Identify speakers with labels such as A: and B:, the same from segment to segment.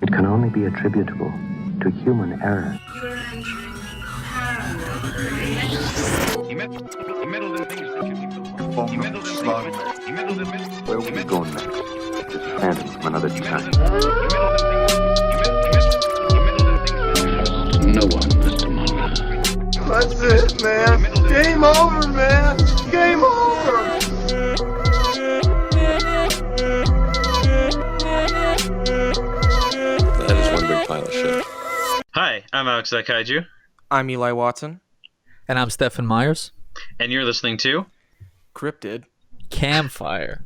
A: It can only be attributable to human error.
B: You're entering paranormal.
C: He meddled in things that you think before. He meddled in things. He meddled in myths.
A: Where will we go next? This phantom from another time.
C: No one, Mr. Muller.
D: That's it, man. Game over, man. Game over.
E: That is one big pile of shit.
F: Hi, I'm Alex that Kaiju,
G: I'm Eli Watson.
H: And I'm Stephen Myers.
F: and you're listening to
G: Cryptid.
H: Campfire.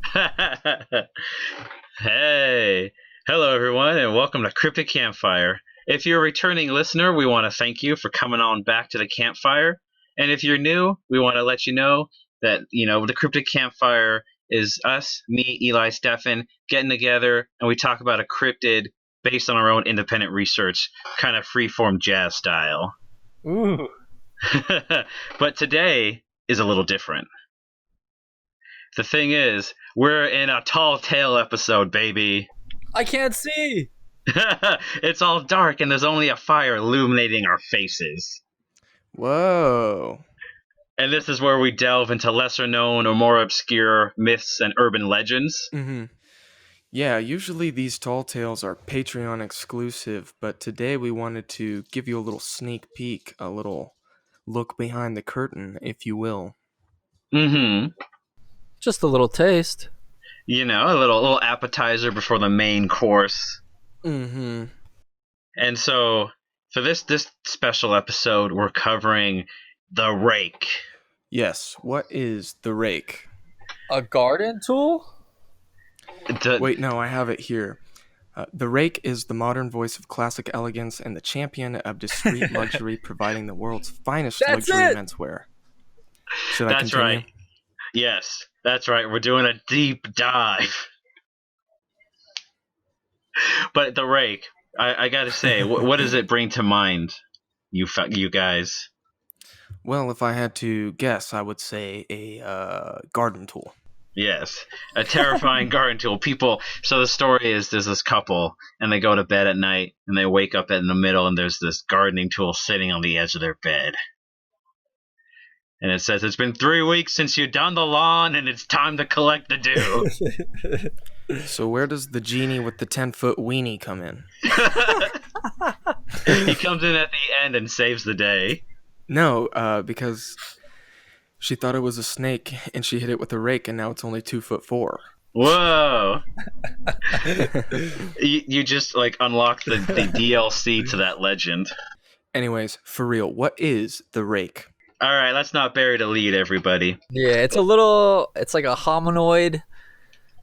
F: Hey! Hello, everyone, and welcome to Cryptid Campfire. If you're a returning listener, we want to thank you for coming on back to the campfire. And if you're new, we want to let you know that, the Cryptid Campfire is us, me, Eli, Stephen, getting together, and we talk about a cryptid based on our own independent research, kind of freeform jazz style.
H: Ooh.
F: But today is a little different. The thing is, we're in a tall tale episode, baby.
H: I can't see.
F: It's all dark and there's only a fire illuminating our faces.
G: Whoa.
F: And this is where we delve into lesser known or more obscure myths and urban legends.
G: Mm-hmm. Yeah, usually these tall tales are Patreon exclusive, but today we wanted to give you a little sneak peek, a little look behind the curtain, if you will.
F: Mm-hmm.
H: Just a little taste.
F: A little appetizer before the main course.
G: Mm-hmm.
F: And so, for this special episode, we're covering the Rake.
G: Yes, what is the Rake?
H: A garden tool?
G: Wait, no, I have it here. The Rake is the modern voice of classic elegance and the champion of discreet luxury, providing the world's finest luxury menswear. Should I continue?
F: Right. Yes, that's right. We're doing a deep dive. But the Rake, I gotta say, what does it bring to mind, you guys?
G: Well, if I had to guess, I would say a garden tool.
F: Yes, a terrifying garden tool. So the story is there's this couple, and they go to bed at night, and they wake up in the middle, and there's this gardening tool sitting on the edge of their bed. And it says, "It's been 3 weeks since you've done the lawn, and it's time to collect the due."
G: So where does the genie with the 10-foot weenie come in?
F: He comes in at the end and saves the day.
G: No, because she thought it was a snake, and she hit it with a rake, and now it's only 2'4".
F: Whoa! you just unlocked the DLC to that legend.
G: Anyways, for real, what is the Rake?
F: All right, let's not bury the lead, everybody.
H: Yeah, it's like a hominoid,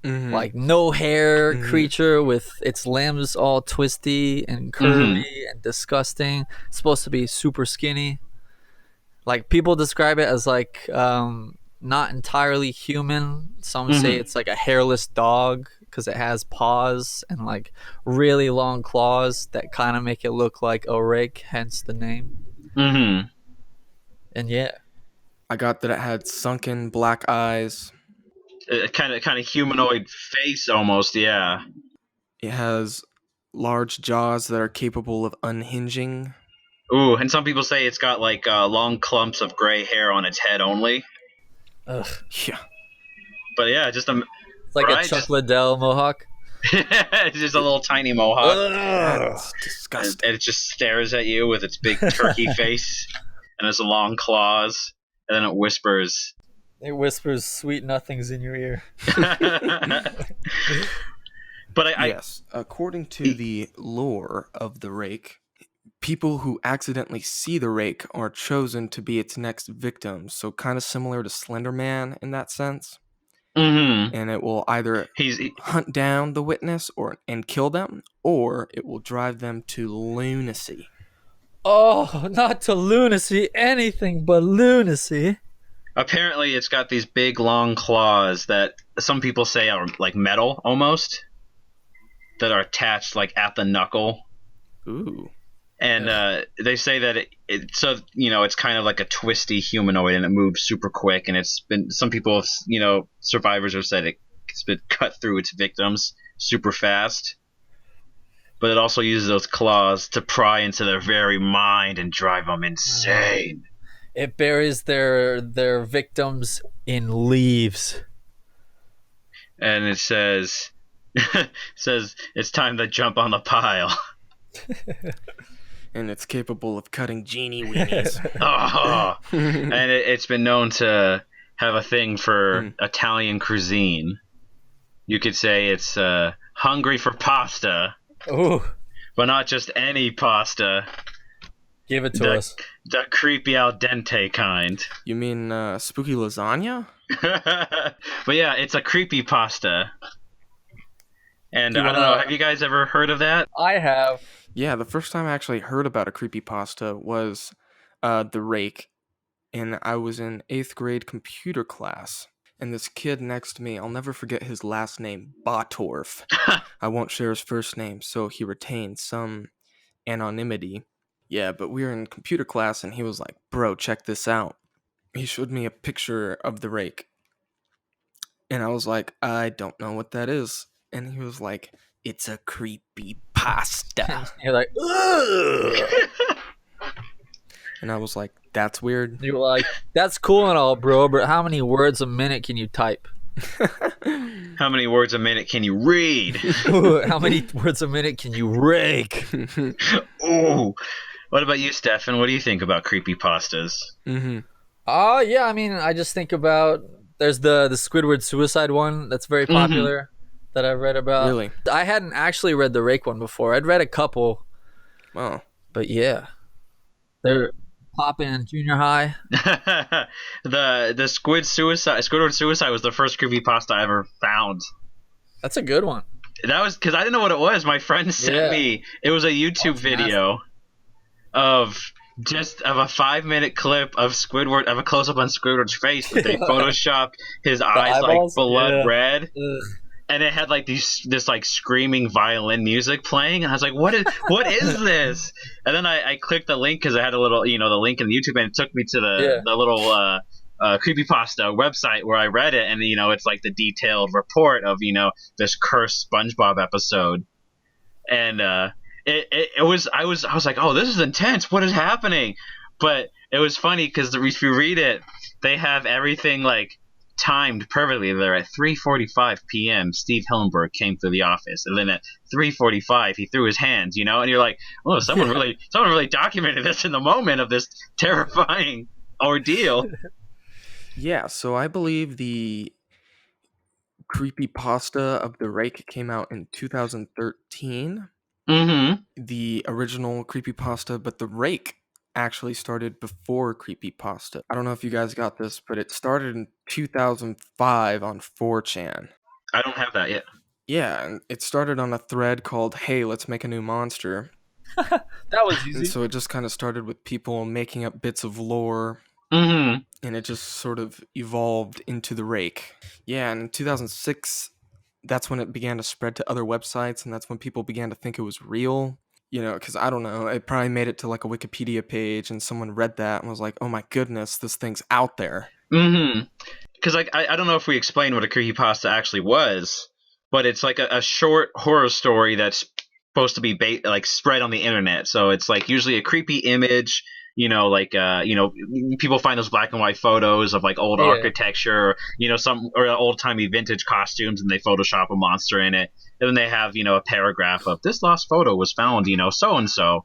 H: no hair creature with its limbs all twisty and curvy and disgusting. It's supposed to be super skinny. People describe it as not entirely human. Some say it's like a hairless dog because it has paws and really long claws that kind of make it look like a rake, hence the name.
F: Mm-hmm.
H: And yeah,
G: I got that it had sunken black eyes.
F: Kind of humanoid face almost, yeah.
G: It has large jaws that are capable of unhinging.
F: Ooh, and some people say it's got long clumps of gray hair on its head only.
H: ugh,
G: Yeah.
F: But yeah, just
H: it's like a Chuck Liddell mohawk.
F: it's just a little tiny mohawk.
G: That's disgusting.
F: And it just stares at you with its big turkey face and its long claws, and then it whispers.
H: It whispers sweet nothings in your ear.
F: But
G: yes, according to the lore of the Rake, people who accidentally see the Rake are chosen to be its next victims, so kind of similar to Slender Man in that sense.
F: Mm-hmm.
G: And it will either hunt down the witness and kill them, or it will drive them to lunacy.
H: Oh, not to lunacy, anything but lunacy.
F: Apparently, it's got these big, long claws that some people say are like metal, almost, that are attached at the knuckle.
G: Ooh.
F: And they say that it's kind of like a twisty humanoid, and it moves super quick. And it's been some people, survivors have said it's been cut through its victims super fast. but it also uses those claws to pry into their very mind and drive them insane.
H: It buries their victims in leaves.
F: And it says, it's time to jump on the pile.
G: And it's capable of cutting genie weenies.
F: Oh. And it's been known to have a thing for Italian cuisine. You could say it's hungry for pasta.
H: Ooh.
F: But not just any pasta.
H: Give it to us.
F: The creepy al dente kind.
G: You mean spooky lasagna?
F: But yeah, it's a creepy pasta. And I don't know, have you guys ever heard of that?
H: I have.
G: Yeah, the first time I actually heard about a creepypasta was The Rake, and I was in 8th grade computer class. And this kid next to me, I'll never forget his last name, Botorf. I won't share his first name, so he retained some anonymity. Yeah, but we were in computer class, and he was like, bro, check this out. He showed me a picture of The Rake. And I was like, I don't know what that is. And he was like, it's a creepypasta.
H: You're like, ugh.
G: And I was like, that's weird.
H: You're like, that's cool and all, bro, but how many words a minute can you type?
F: How many words a minute can you read?
H: How many words a minute can you rake?
F: Ooh. What about you, Stefan? What do you think about creepypastas?
G: Mm-hmm.
H: Yeah, I mean, I just think about, there's the Squidward suicide one that's very popular that I've read about.
G: Really?
H: I hadn't actually read the Rake one before. I'd read a couple.
G: Oh.
H: But yeah. They're popping in junior high.
F: the Squidward suicide was the first creepypasta I ever found.
H: That's a good one.
F: That was because I didn't know what it was. My friend sent me. It was a YouTube video of a 5-minute clip of Squidward, of a close up on Squidward's face, but they photoshopped his eyes like blood red. Ugh. And it had like this like screaming violin music playing, and I was like, "What is this?" And then I clicked the link because it had a little, the link in YouTube, and it took me to the little creepypasta website where I read it, and it's like the detailed report of this cursed SpongeBob episode, and I was like, "Oh, this is intense. What is happening?" But it was funny because if you read it, they have everything like timed perfectly. There at 3:45 p.m. Steve Hillenburg came through the office, and then at 3:45 he threw his hands, and you're like, oh, someone really documented this in the moment of this terrifying ordeal.
G: Yeah, so I believe the creepypasta of The Rake came out in 2013. The original creepypasta, but The Rake actually started before creepypasta. I don't know if you guys got this, but it started in 2005 on 4chan.
F: I don't have that yet.
G: Yeah, and it started on a thread called "Hey, let's make a new monster."
H: That was easy.
G: And so it just kind of started with people making up bits of lore,
F: and
G: it just sort of evolved into The Rake. Yeah, and in 2006, that's when it began to spread to other websites, and that's when people began to think it was real. Because I don't know, it probably made it to like a Wikipedia page, and someone read that and was like, oh my goodness, this thing's out there.
F: Because I don't know if we explained what a creepypasta actually was, but it's like a short horror story that's supposed to be spread on the internet. So it's like usually a creepy image, people find those black and white photos of like old architecture, or old timey vintage costumes, and they Photoshop a monster in it. And then they have, a paragraph of this lost photo was found, so and so,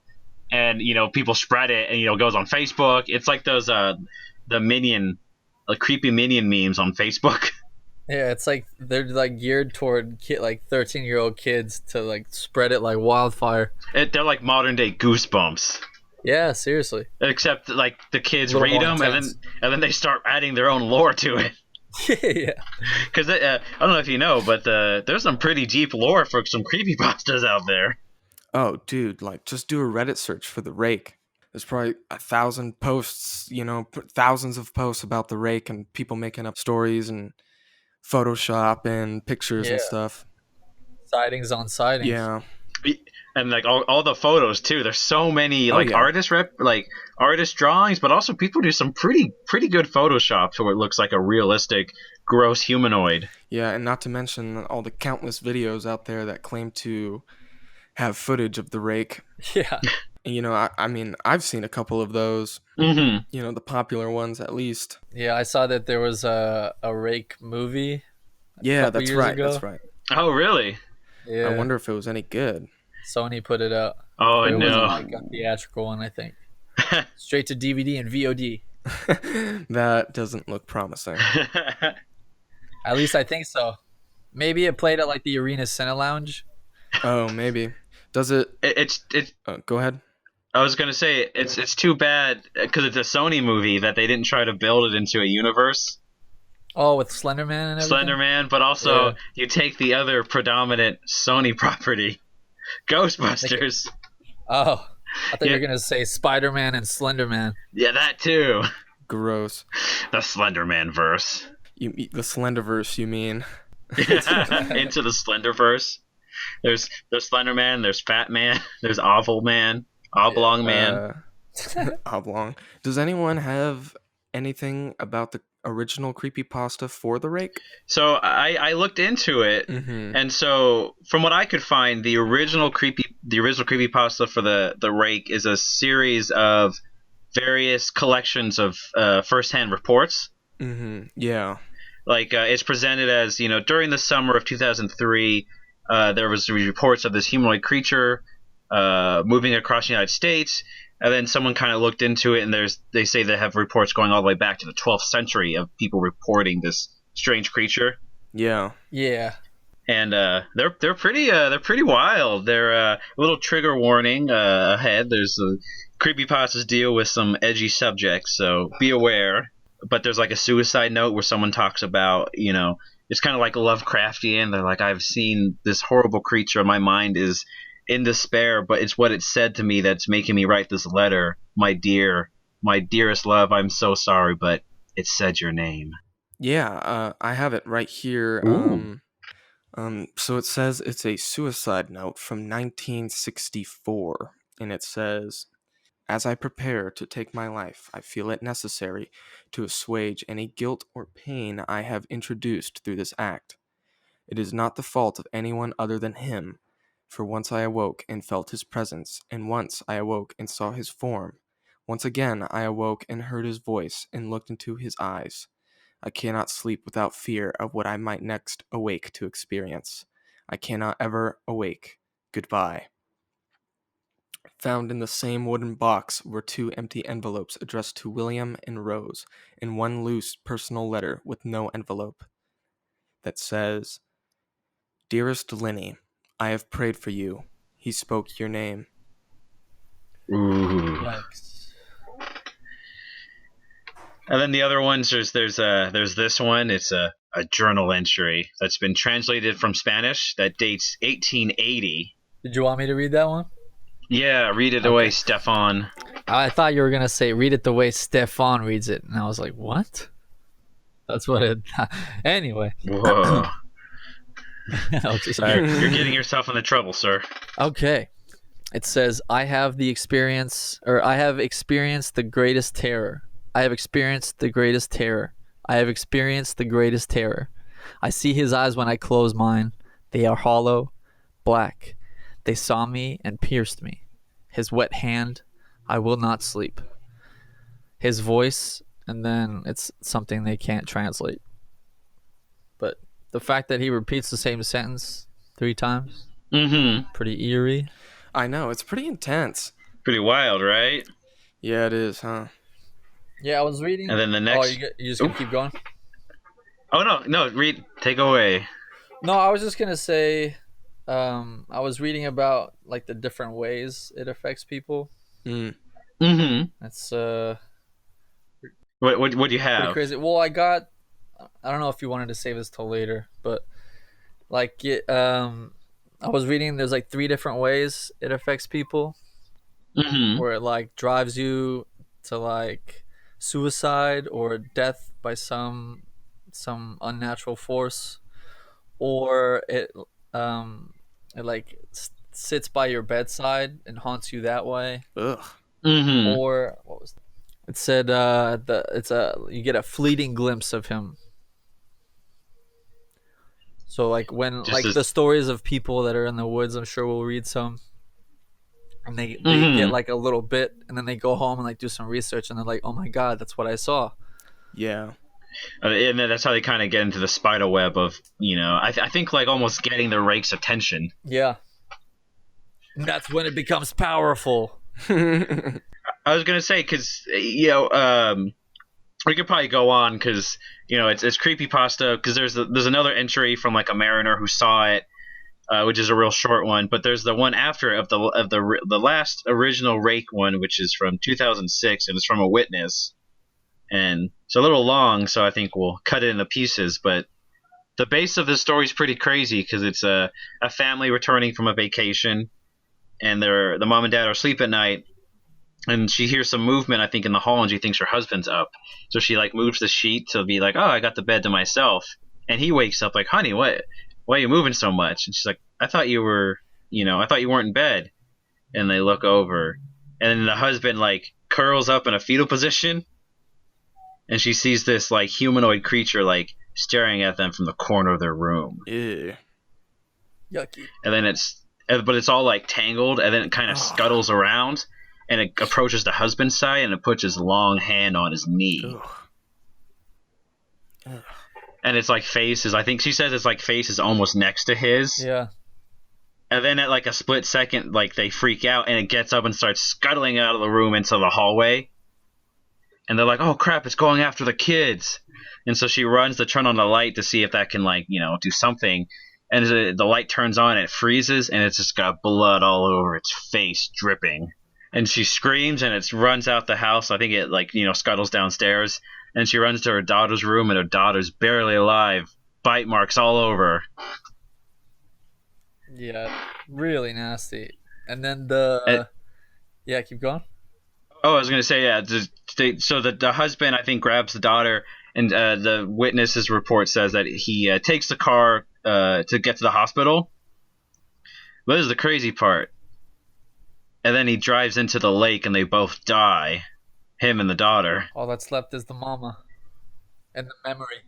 F: and people spread it, and it goes on Facebook. It's like those the Minion, like creepy Minion memes on Facebook.
H: Yeah, it's like they're like geared toward 13-year-old kids to like spread it like wildfire.
F: They're like modern day Goosebumps.
H: Yeah, seriously.
F: Except like the kids read them, and then they start adding their own lore to it.
H: Yeah. Because
F: I don't know if you know, but there's some pretty deep lore for some creepypastas out there.
G: Oh, dude, just do a Reddit search for The Rake. There's probably 1,000 posts, thousands of posts about The Rake, and people making up stories and Photoshop and pictures and stuff.
H: Sightings on sightings.
G: Yeah.
F: And like all the photos too. There's so many artist drawings, but also people do some pretty good Photoshop so it looks like a realistic, gross humanoid.
G: Yeah, and not to mention all the countless videos out there that claim to have footage of the rake.
H: Yeah.
G: You know, I mean, I've seen a couple of those.
F: Mm-hmm.
G: You know, the popular ones at least.
H: Yeah, I saw that there was a rake movie.
G: Yeah, that's
H: years
G: right.
H: ago.
G: That's right.
F: Oh, really?
H: Yeah.
G: I wonder if it was any good.
H: Sony put it out.
F: Oh,
H: But it
F: no.
H: wasn't like a theatrical one, I think. Straight to DVD and VOD.
G: That doesn't look promising.
H: At least I think so. Maybe it played at like the Arena Cine Lounge.
G: Oh, maybe. Does it?
F: It's
G: Go ahead.
F: I was gonna say it's too bad because it's a Sony movie that they didn't try to build it into a universe.
H: Oh, with Slenderman and everything?
F: Slenderman, but also you take the other predominant Sony property, Ghostbusters.
H: Oh, I thought you were gonna say Spider-Man and Slenderman.
F: Yeah, that too.
G: Gross.
F: The Slenderman verse.
G: The Slenderverse, you mean?
F: Into the Slenderverse. There's Slenderman, there's Fat Man, there's Oval Man, Oblong Man.
G: Oblong. Does anyone have anything about the original creepypasta for the rake?
F: So I looked into it, and so from what I could find, the original creepypasta for the rake is a series of various collections of first-hand reports.
G: Yeah.
F: Like it's presented as, you know, during the summer of 2003, there was reports of this humanoid creature moving across the United States, and then someone kind of looked into it, and they say they have reports going all the way back to the 12th century of people reporting this strange creature.
G: Yeah.
H: Yeah.
F: And they're pretty wild. They're a little trigger warning ahead. There's creepypastas deal with some edgy subjects, so be aware. But there's like a suicide note where someone talks about, you know, it's kind of like Lovecraftian. They're like, I've seen this horrible creature. My mind is in despair, but it's what it said to me that's making me write this letter. My dearest love, I'm so sorry, but it said your name.
G: Yeah, I have it right here. So it says it's a suicide note from 1964, and it says, "As I prepare to take my life, I feel it necessary to assuage any guilt or pain I have introduced through this act. It is not the fault of anyone other than him, for once I awoke and felt his presence, and once I awoke and saw his form. Once again I awoke and heard his voice and looked into his eyes. I cannot sleep without fear of what I might next awake to experience. I cannot ever awake. Goodbye." Found in the same wooden box were 2 empty envelopes addressed to William and Rose, and 1 loose personal letter with no envelope that says, "Dearest Linny, I have prayed for you. He spoke your name."
F: Ooh.
H: Yikes.
F: And then the other ones, there's this one. It's a journal entry that's been translated from Spanish that dates 1880.
H: Did you want me to read that one?
F: Yeah, read it away, Stefan.
H: I thought you were gonna say read it the way Stefan reads it, and I was like, what? That's what it. Anyway.
F: Whoa.
H: Okay.
F: You're getting yourself into trouble, sir.
H: Okay. It says, I have experienced the greatest terror. I have experienced the greatest terror. I have experienced the greatest terror. I see his eyes when I close mine. They are hollow, black. They saw me and pierced me. His wet hand, I will not sleep. His voice, and then it's something they can't translate. But the fact that he repeats the same sentence 3 times, pretty eerie.
G: I know, it's pretty intense.
F: Pretty wild, right?
G: Yeah, it is, huh?
H: Yeah, I was reading.
F: And then the next...
H: Oh, you just gonna keep going?
F: Oh, no, read. Take away.
H: No, I was just gonna say... I was reading about like the different ways it affects people. That's
F: what do you have?
H: pretty crazy. Well, I don't know if you wanted to save this till later, but like I was reading there's like 3 different ways it affects people. Where it like drives you to like suicide or death by some unnatural force, or it like sits by your bedside and haunts you that way.
G: Ugh.
H: Or what was it said? You get a fleeting glimpse of him. So like when
F: Just
H: the stories of people that are in the woods, I'm sure we'll read some, and they
F: Mm-hmm.
H: get like a little bit, and then they go home and like do some research, and they're like, oh my god, that's what I saw.
G: Yeah.
F: And then that's how they kind of get into the spider web of, I think like almost getting the rake's attention.
H: Yeah. And that's when it becomes powerful.
F: I was gonna say because we could probably go on because it's creepypasta because there's another entry from like a mariner who saw it, which is a real short one. But there's the one after of the last original rake one, which is from 2006, and it's from a witness. And it's a little long, so I think we'll cut it into pieces. But the base of this story is pretty crazy because it's a family returning from a vacation, and the mom and dad are asleep at night, and she hears some movement, I think, in the hall, and she thinks her husband's up. So she like moves the sheet to be like, oh, I got the bed to myself. And he wakes up like, honey, why are you moving so much? And she's like, I thought you were, I thought you weren't in bed. And they look over, and then the husband like curls up in a fetal position. And she sees this like humanoid creature like staring at them from the corner of their room.
G: Ew.
H: Yucky.
F: And then but it's all like tangled, and then it kind of scuttles around, and it approaches the husband's side, and it puts his long hand on his knee.
G: Ugh.
F: And it's like I think she says it's like face is almost next to his.
H: Yeah.
F: And then at like a split second, like they freak out, and it gets up and starts scuttling out of the room into the hallway. And they're like, oh, crap, it's going after the kids. And so she runs to turn on the light to see if that can, like, do something. And the light turns on, and it freezes, and it's just got blood all over its face, dripping. And she screams, and it runs out the house. I think it, like, scuttles downstairs. And she runs to her daughter's room, and her daughter's barely alive. Bite marks all over.
H: Yeah, really nasty. And then yeah, keep going.
F: Oh, I was going to say, yeah. So the husband, I think, grabs the daughter, and the witness's report says that he takes the car to get to the hospital. But this is the crazy part. And then he drives into the lake, and they both die, him and the daughter.
H: All that's left is the mama and the memory.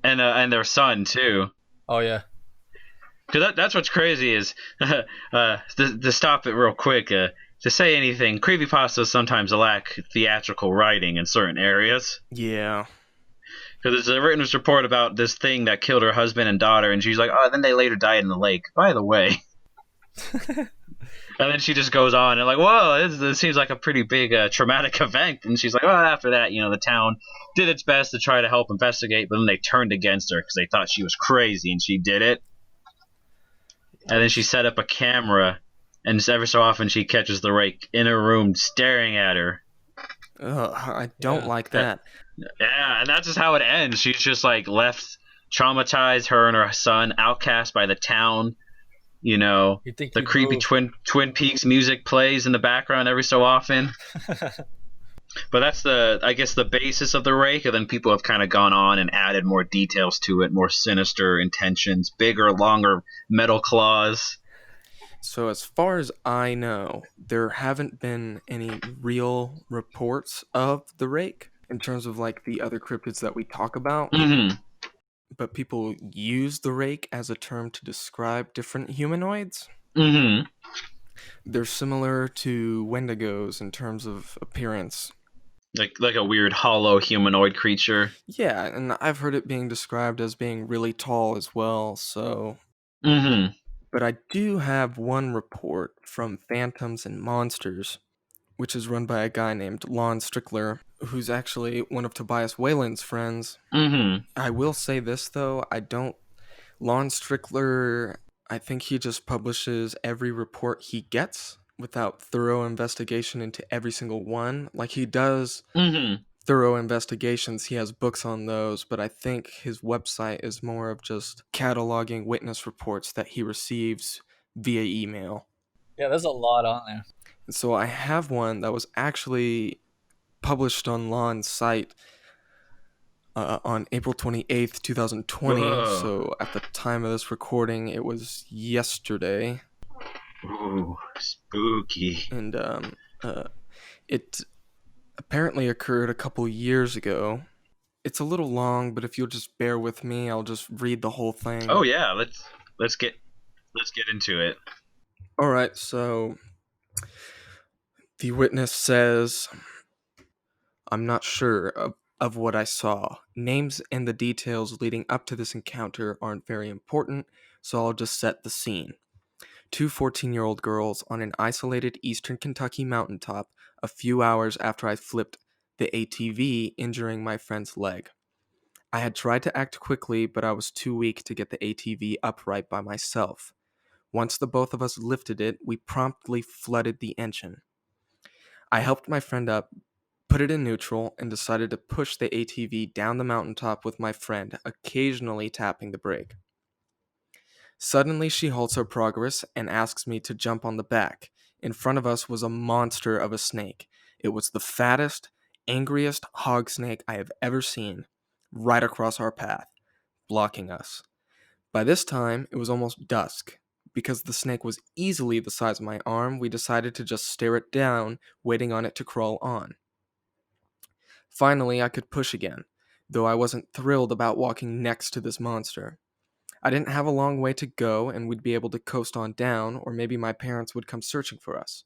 F: And their son, too.
H: Oh, yeah.
F: Because that's what's crazy is, to stop it real quick, to say anything, creepypastas sometimes lack theatrical writing in certain areas.
G: Yeah.
F: Because there's a written report about this thing that killed her husband and daughter, and she's like, oh, then they later died in the lake. By the way. And then she just goes on and like, whoa, this seems like a pretty big traumatic event. And she's like, well, after that, the town did its best to try to help investigate, but then they turned against her because they thought she was crazy, and she did it. And then she set up a camera, and every so often she catches the rake in her room staring at her.
G: Ugh, I don't like that.
F: Yeah, and that's just how it ends. She's just like left traumatized, her and her son, outcast by the town. The creepy Twin Peaks music plays in the background every so often. But that's I guess the basis of the rake, and then people have kind of gone on and added more details to it, more sinister intentions, bigger, longer metal claws.
G: So as far as I know, there haven't been any real reports of the rake in terms of like the other cryptids that we talk about.
F: Mm-hmm.
G: But people use the rake as a term to describe different humanoids.
F: Mm-hmm.
G: They're similar to Wendigos in terms of appearance.
F: Like a weird hollow humanoid creature.
G: Yeah, and I've heard it being described as being really tall as well, so...
F: Mm-hmm.
G: But I do have one report from Phantoms and Monsters, which is run by a guy named Lon Strickler, who's actually one of Tobias Whalen's friends.
F: Mm-hmm.
G: I will say this, though, Lon Strickler, I think he just publishes every report he gets without thorough investigation into every single one. Like, he does thorough investigations, he has books on those, but I think his website is more of just cataloging witness reports that he receives via email.
H: Yeah, there's a lot on there.
G: And so I have one that was actually published on Lon's site on April 28th, 2020.
F: Whoa.
G: So at the time of this recording, it was yesterday.
F: Ooh, spooky.
G: And it apparently occurred a couple years ago. It's a little long, but if you'll just bear with me, I'll just read the whole thing.
F: Oh yeah, let's get into it.
G: All right, so the witness says, I'm not sure of what I saw. Names and the details leading up to this encounter aren't very important, so I'll just set the scene. 2 14-year-old girls on an isolated eastern Kentucky mountaintop a few hours after I flipped the ATV, injuring my friend's leg. I had tried to act quickly, but I was too weak to get the ATV upright by myself. Once the both of us lifted it, we promptly flooded the engine. I helped my friend up, put it in neutral, and decided to push the ATV down the mountaintop with my friend, occasionally tapping the brake. Suddenly, she halts her progress and asks me to jump on the back. In front of us was a monster of a snake. It was the fattest, angriest hog snake I have ever seen, right across our path, blocking us. By this time, it was almost dusk. Because the snake was easily the size of my arm, we decided to just stare it down, waiting on it to crawl on. Finally, I could push again, though I wasn't thrilled about walking next to this monster. I didn't have a long way to go, and we'd be able to coast on down, or maybe my parents would come searching for us.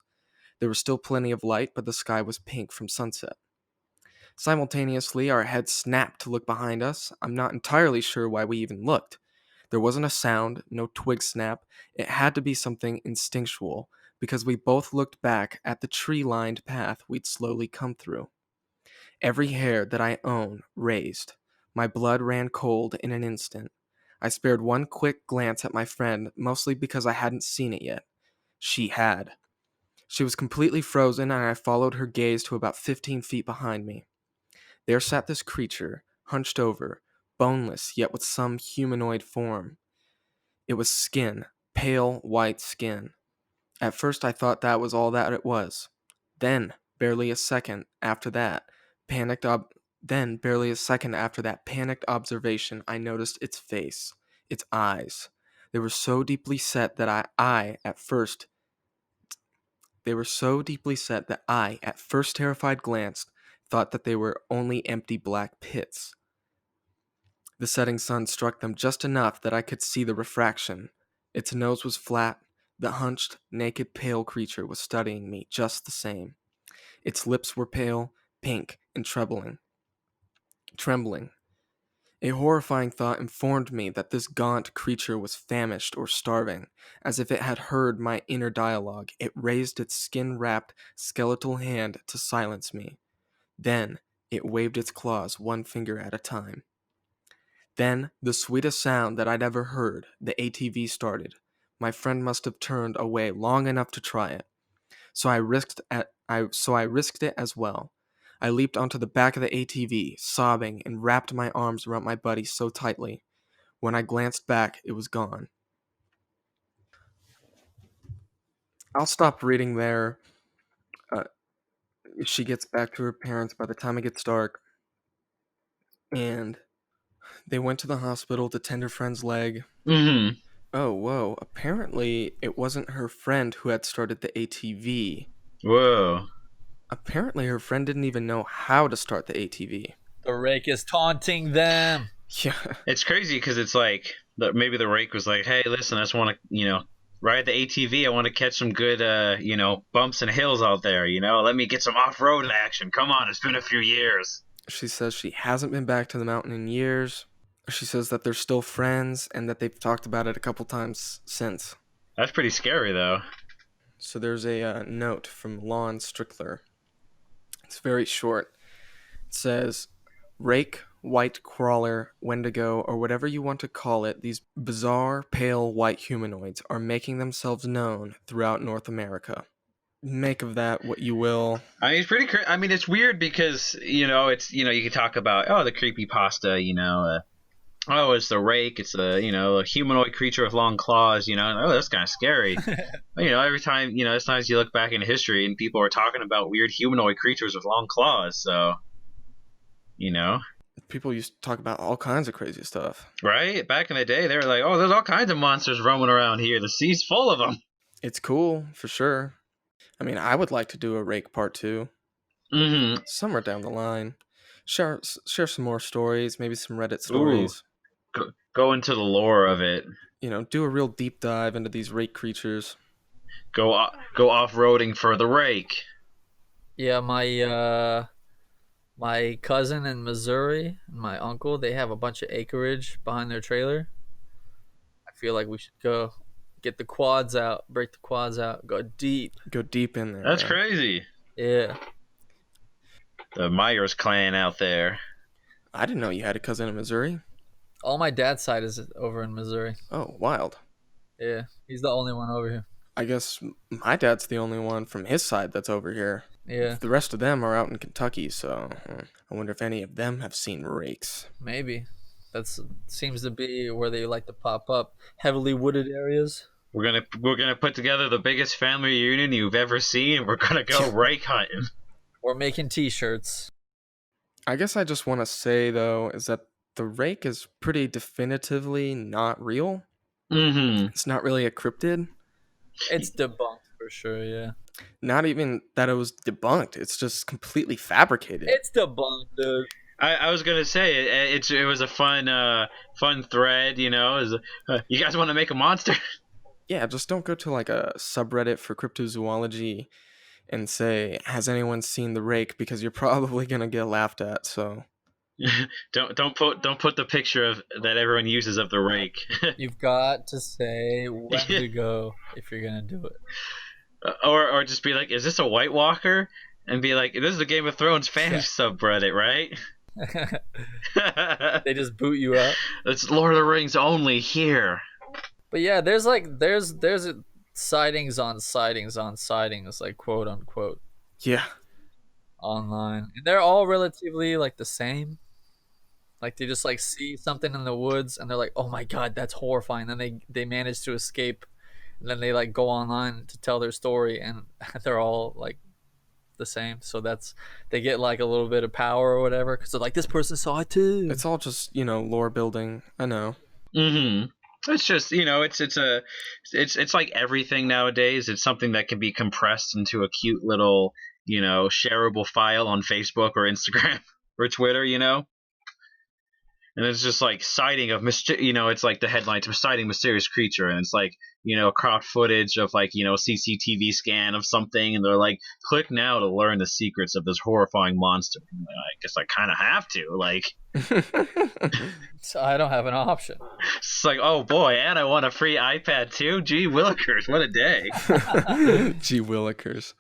G: There was still plenty of light, but the sky was pink from sunset. Simultaneously, our heads snapped to look behind us. I'm not entirely sure why we even looked. There wasn't a sound, no twig snap. It had to be something instinctual, because we both looked back at the tree-lined path we'd slowly come through. Every hair that I own raised. My blood ran cold in an instant. I spared one quick glance at my friend, mostly because I hadn't seen it yet. She had. She was completely frozen, and I followed her gaze to about 15 feet behind me. There sat this creature, hunched over, boneless, yet with some humanoid form. It was skin, pale white skin. At first I thought that was all that it was. Then, barely a second after that panicked observation, I noticed its face, its eyes. They were so deeply set that I, at first terrified glance, thought that they were only empty black pits. The setting sun struck them just enough that I could see the refraction. Its nose was flat. The hunched, naked, pale creature was studying me just the same. Its lips were pale, pink, and trembling. A horrifying thought informed me that this gaunt creature was famished or starving. As if it had heard my inner dialogue, it raised its skin-wrapped, skeletal hand to silence me. Then, it waved its claws one finger at a time. Then, the sweetest sound that I'd ever heard, the ATV started. My friend must have turned away long enough to try it. So I risked it as well. I leaped onto the back of the ATV, sobbing, and wrapped my arms around my buddy so tightly. When I glanced back, it was gone. I'll stop reading there. She gets back to her parents by the time it gets dark. And they went to the hospital to tend her friend's leg.
F: Mm-hmm.
G: Oh, whoa. Apparently, it wasn't her friend who had started the ATV.
F: Whoa.
G: Apparently, her friend didn't even know how to start the ATV.
H: The rake is taunting them.
G: Yeah.
F: It's crazy because it's like, maybe the rake was like, hey, listen, I just want to, ride the ATV. I want to catch some good, bumps and hills out there, Let me get some off-road action. Come on, it's been a few years.
G: She says she hasn't been back to the mountain in years. She says that they're still friends and that they've talked about it a couple times since.
F: That's pretty scary, though.
G: So there's a note from Lon Strickler. It's very short. It says, Rake, white crawler, wendigo, or whatever you want to call it, these bizarre, pale white humanoids are making themselves known throughout North America. Make of that what you will.
F: I mean, it's pretty. It's weird because it's you can talk about the creepypasta, it's the rake. It's a a humanoid creature with long claws. That's kind of scary. Every time sometimes you look back in history and people are talking about weird humanoid creatures with long claws. So,
G: people used to talk about all kinds of crazy stuff.
F: Right? Back in the day, they were like, "Oh, there's all kinds of monsters roaming around here. The sea's full of them."
G: It's cool for sure. I mean, I would like to do a rake part 2.
F: Mm-hmm.
G: Somewhere down the line. Share some more stories, maybe some Reddit
F: Ooh,
G: stories.
F: go into the lore of it.
G: Do a real deep dive into these rake creatures.
F: Go off-roading for the rake.
H: Yeah, my cousin in Missouri and my uncle, they have a bunch of acreage behind their trailer. I feel like we should go get the quads out, break the quads out, go deep.
G: Go deep in there.
F: That's
G: man.
F: crazy.
H: Yeah.
F: The Myers clan out there.
G: I didn't know you had a cousin in Missouri.
H: All my dad's side is over in Missouri.
G: Oh, wild.
H: Yeah, he's the only one over here.
G: I guess my dad's the only one from his side that's over here.
H: Yeah.
G: The rest of them are out in Kentucky, so I wonder if any of them have seen rakes.
H: Maybe. That seems to be where they like to pop up. Heavily wooded areas.
F: We're gonna put together the biggest family reunion you've ever seen. We're gonna go rake hunting.
H: We're making t-shirts.
G: I guess I just want to say, though, is that the rake is pretty definitively not real.
F: Mm-hmm.
G: It's not really a cryptid.
H: It's debunked for sure, yeah.
G: Not even that it was debunked. It's just completely fabricated.
H: It's debunked, dude.
F: I was gonna say it was a fun thread, you guys want to make a monster?
G: Yeah, just don't go to like a subreddit for cryptozoology and say, has anyone seen the rake, because you're probably gonna get laughed at. So
F: don't put the picture of that everyone uses of the rake.
H: You've got to say when to go if you're gonna do it.
F: Or just be like, is this a White Walker? And be like, this is a Game of Thrones fan subreddit, right?
H: They just boot you up.
F: It's Lord of the Rings only here.
H: But yeah, there's sightings on sightings on sightings, like quote unquote.
G: yeah,
H: Online. And they're all relatively like the same. Like they just like see something in the woods and they're like, oh my god, that's horrifying. Then they manage to escape. And then they like go online to tell their story and they're all like the same. So they get like a little bit of power or whatever because they're like, this person saw it too.
G: it's all just lore building. I know.
F: Mm-hmm. It's just it's like everything nowadays. It's something that can be compressed into a cute little shareable file on Facebook or Instagram or Twitter. And it's just like sighting of it's like the headline to sighting mysterious creature, and it's like crowd footage of like CCTV scan of something, and they're like, click now to learn the secrets of this horrifying monster. I guess I kind of have to
H: So I don't have an option.
F: It's like, oh boy, and I want a free iPad too. Gee willikers, what a day.
G: Gee willikers.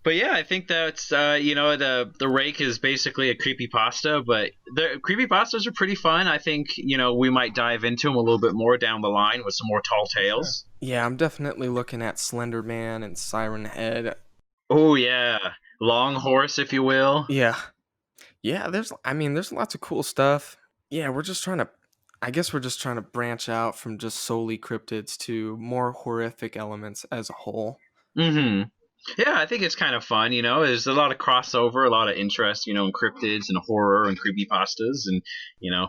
F: But yeah, I think that's the rake is basically a creepypasta, but the creepypastas are pretty fun. I think we might dive into them a little bit more down the line with some more tall tales.
G: Yeah, I'm definitely looking at Slender Man and Siren Head.
F: Oh yeah, Long Horse, if you will.
G: Yeah, there's lots of cool stuff. Yeah, we're just trying to branch out from just solely cryptids to more horrific elements as a whole.
F: Mm-hmm. Yeah, I think it's kind of fun, There's a lot of crossover, a lot of interest, in cryptids and horror and creepypastas, and,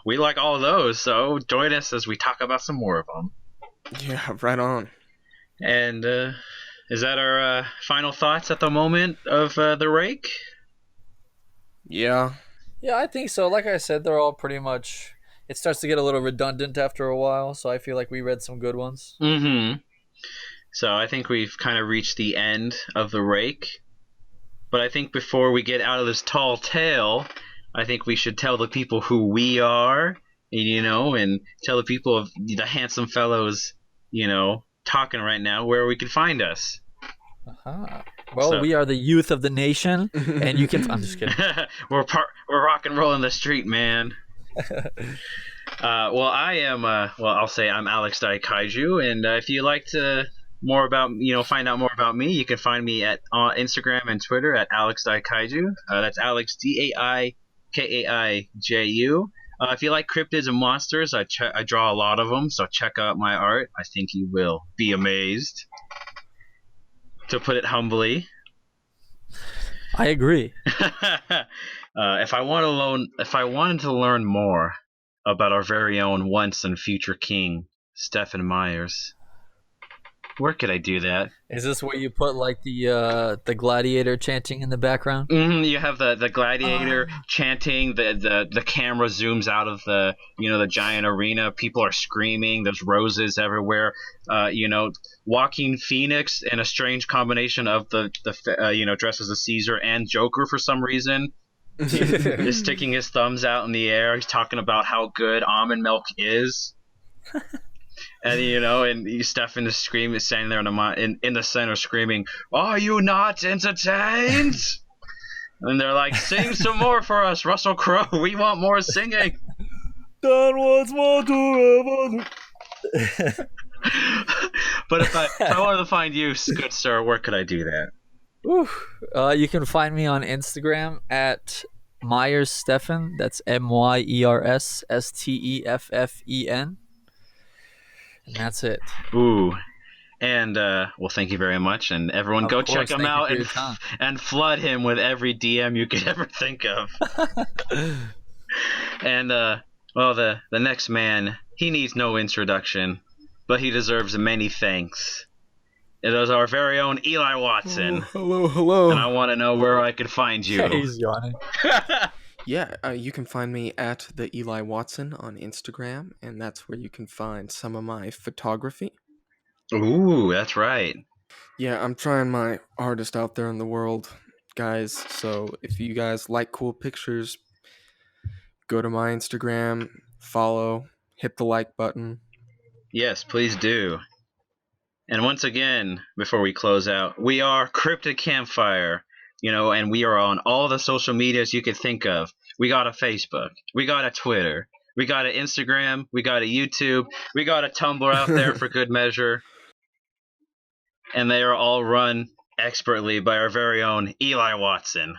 F: we like all of those, so join us as we talk about some more of them.
G: Yeah, right on.
F: And is that our final thoughts at the moment of the rake?
G: Yeah.
H: Yeah, I think so. Like I said, they're all pretty much... It starts to get a little redundant after a while, so I feel like we read some good ones.
F: Mm-hmm. So I think we've kind of reached the end of the rake. But I think before we get out of this tall tale, I think we should tell the people who we are, and tell the people of the handsome fellows, talking right now where we can find us.
H: Uh-huh. Well, we are the youth of the nation, and you can... I'm just kidding.
F: We're rock and roll in the street, man. Well, I am. I'll say I'm Alex Daikaiju, and if you like to find out more about me, you can find me at Instagram and Twitter at Alex Daikaiju. That's Alex DAIKAIJU. If you like cryptids and monsters, I draw a lot of them, so check out my art. I think you will be amazed. To put it humbly.
H: I agree.
F: If I wanted to learn more about our very own once and future king, Stephen Myers, Where could I do that?
H: Is this where you put like the gladiator chanting in the background?
F: You have the gladiator chanting. The camera zooms out of the the giant arena. People are screaming. There's roses everywhere. Joaquin Phoenix in a strange combination of the dressed as a Caesar and Joker for some reason. Is sticking his thumbs out in the air. He's talking about how good almond milk is. And and Stefan is screaming, standing there in the center, screaming, "Are you not entertained?" And they're like, "Sing some more for us, Russell Crowe. We want more singing."
H: Don wants more to
F: But if I wanted to find you, good sir, where could I do that?
H: You can find me on Instagram at Myers Stefan. That's MYERSSTEFFEN. And that's it.
F: Ooh. And, thank you very much. And everyone go check him out and flood him with every DM you could ever think of. And, the next man, he needs no introduction, but he deserves many thanks. It is our very own Eli Watson.
G: Oh, hello.
F: And I want to know where I could find you.
H: He's yawning.
G: Yeah, you can find me at the Eli Watson on Instagram, and that's where you can find some of my photography.
F: Ooh, that's right.
G: Yeah, I'm trying my hardest out there in the world, guys. So if you guys like cool pictures, go to my Instagram, follow, hit the like button.
F: Yes, please do. And once again, before we close out, we are Cryptid Campfire. And we are on all the social medias you could think of. We got a Facebook. We got a Twitter. We got an Instagram. We got a YouTube. We got a Tumblr out there for good measure. And they are all run expertly by our very own Eli Watson.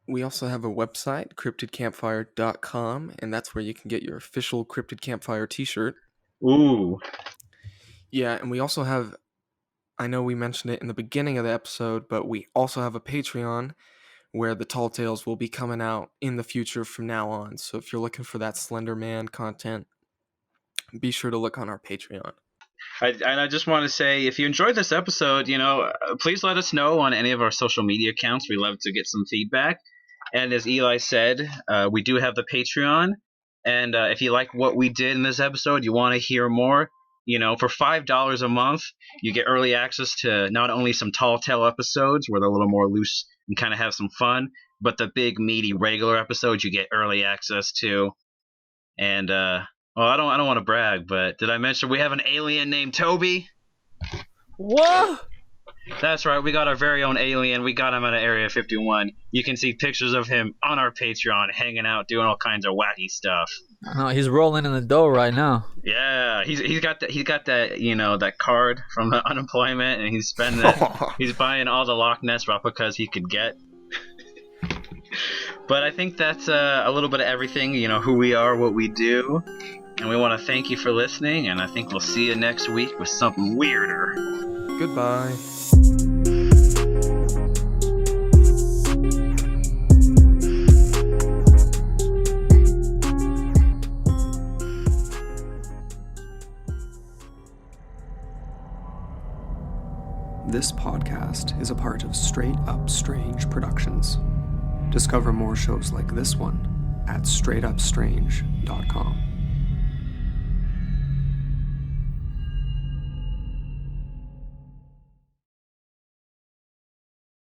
G: We also have a website, cryptidcampfire.com, and that's where you can get your official Cryptid Campfire t-shirt.
F: Ooh.
G: Yeah, and we also have... I know we mentioned it in the beginning of the episode, but we also have a Patreon where the Tall Tales will be coming out in the future from now on. So if you're looking for that Slender Man content, be sure to look on our Patreon.
F: I just want to say, if you enjoyed this episode, please let us know on any of our social media accounts. We love to get some feedback. And as Eli said, we do have the Patreon. And if you like what we did in this episode, you want to hear more, for $5 a month, you get early access to not only some Tall Tale episodes where they're a little more loose and kind of have some fun, but the big, meaty, regular episodes you get early access to. And, I don't want to brag, but did I mention we have an alien named Toby?
H: What?
F: That's right, we got our very own alien. We got him at Area 51. You can see pictures of him on our Patreon, hanging out, doing all kinds of wacky stuff.
H: No, he's rolling in the dough right now.
F: Yeah, he's got that that card from the unemployment, and he's spending it. He's buying all the Loch Ness replicas he could get. But I think that's a little bit of everything. Who we are, what we do, and we want to thank you for listening. And I think we'll see you next week with something weirder.
G: Goodbye.
B: This podcast is a part of Straight Up Strange Productions. Discover more shows like this one at straightupstrange.com.